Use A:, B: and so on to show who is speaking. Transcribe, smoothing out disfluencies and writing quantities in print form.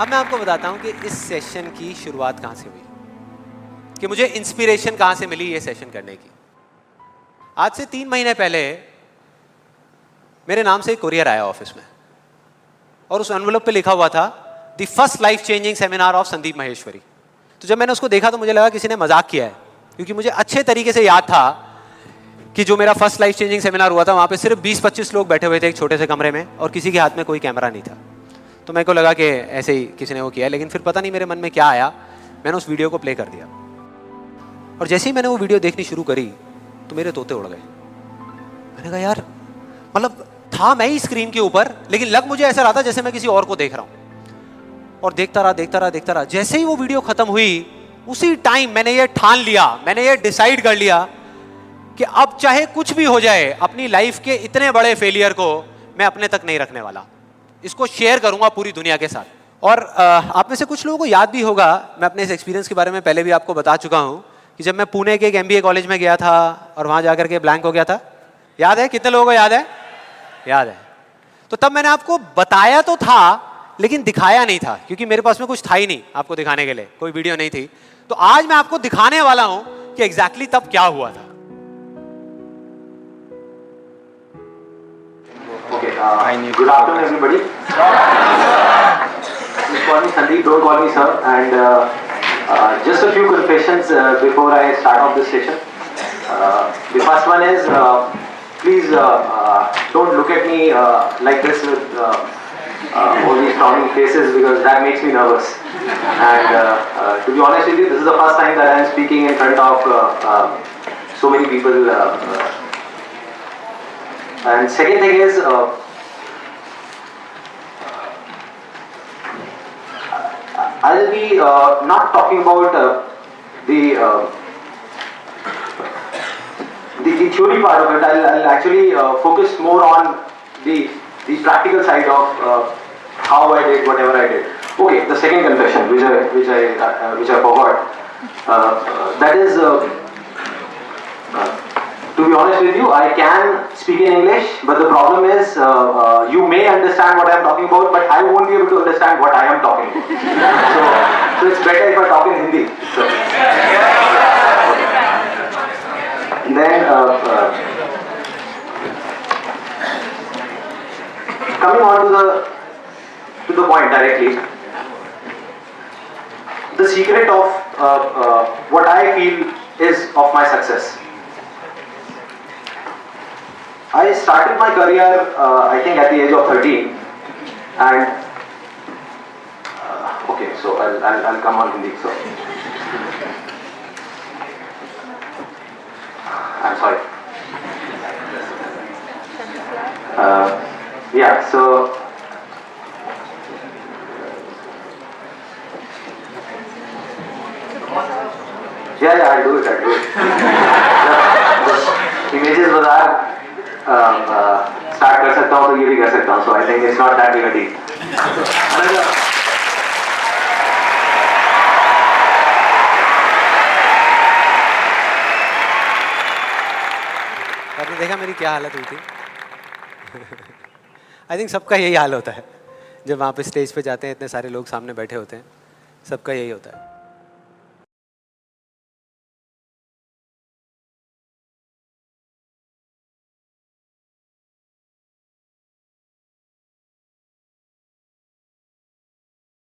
A: अब मैं आपको बताता हूं कि इस सेशन की शुरुआत कहां से हुई, कि मुझे इंस्पिरेशन कहां से मिली ये सेशन करने की। आज से 3 महीने पहले मेरे नाम से एक कुरियर आया ऑफिस में और उस एनवेलप पे लिखा हुआ था the first life changing seminar of Sandeep Maheshwari. तो जब मैंने उसको देखा तो मुझे लगा किसी ने मजाक किया है, क्योंकि मुझे अच्छे तरीके से याद था कि जो मेरा फर्स्ट लाइफ चेंजिंग सेमिनार हुआ था वहां पे सिर्फ 20-25 लोग बैठे हुए थे एक छोटे से कमरे में और किसी के हाथ में कोई कैमरा नहीं था। तो मेरे को लगा कि ऐसे ही किसी ने वो किया, लेकिन फिर पता नहीं मेरे मन में क्या आया, मैंने उस वीडियो को प्ले कर दिया और जैसे ही मैंने वो वीडियो देखनी शुरू करी तो मेरे तोते उड़ गए। मैंने कहा यार, मतलब था मैं ही स्क्रीन के ऊपर, लेकिन लग मुझे ऐसा रहा था जैसे मैं किसी और को देख रहा हूं। और देखता रहा। जैसे ही वो वीडियो खत्म हुई उसी टाइम मैंने ये ठान लिया, मैंने ये डिसाइड कर लिया कि अब चाहे कुछ भी हो जाए, अपनी लाइफ के इतने बड़े फेलियर को मैं अपने तक नहीं रखने वाला, इसको शेयर करूंगा पूरी दुनिया के साथ। और आप में से कुछ लोगों को याद भी होगा, मैं अपने इस एक्सपीरियंस के बारे में पहले भी आपको बता चुका हूं कि जब मैं पुणे के एक MBA कॉलेज में गया था और वहां जाकर के ब्लैंक हो गया था। याद है? कितने लोगों को याद है? याद है। तो तब मैंने आपको बताया तो था लेकिन दिखाया नहीं था, क्योंकि मेरे पास में कुछ था ही नहीं आपको दिखाने के लिए, कोई वीडियो नहीं थी। तो आज मैं आपको दिखाने वाला हूं कि एग्जैक्टली तब क्या हुआ था।
B: Okay, good afternoon everybody. Just call me Sandeep, don't call me sir. And just a few confessions before I start off this session. The first one is, please don't look at me like this with all these frowning faces, because that makes me nervous. And to be honest with you, this is the first time that I am speaking in front of so many people. And second thing is, I'll be not talking about the theory part of it. I'll actually focus more on the practical side of how I did whatever I did. Okay, the second confession, which I forgot, that is. To be honest with you, I can speak in English, but the problem is you may understand what I am talking about, but I won't be able to understand what I am talking about. So it's better if I talk in Hindi. So. Then coming on to the point directly, the secret of what I feel is of my success. I started my career, I think, at the age of 13, and okay, so I'll come on Hindi. So I'm sorry. Yeah, so yeah, I'll do it. Images Bazaar. Start कर सकता हूँ तो ये भी कर सकता हूँ, so I think it's not that big a deal.
A: आपने देखा मेरी क्या हालत हुई थी? आई थिंक सबका यही हाल होता है जब वहाँ पे स्टेज पे जाते हैं, इतने सारे लोग सामने बैठे होते हैं, सबका यही होता है।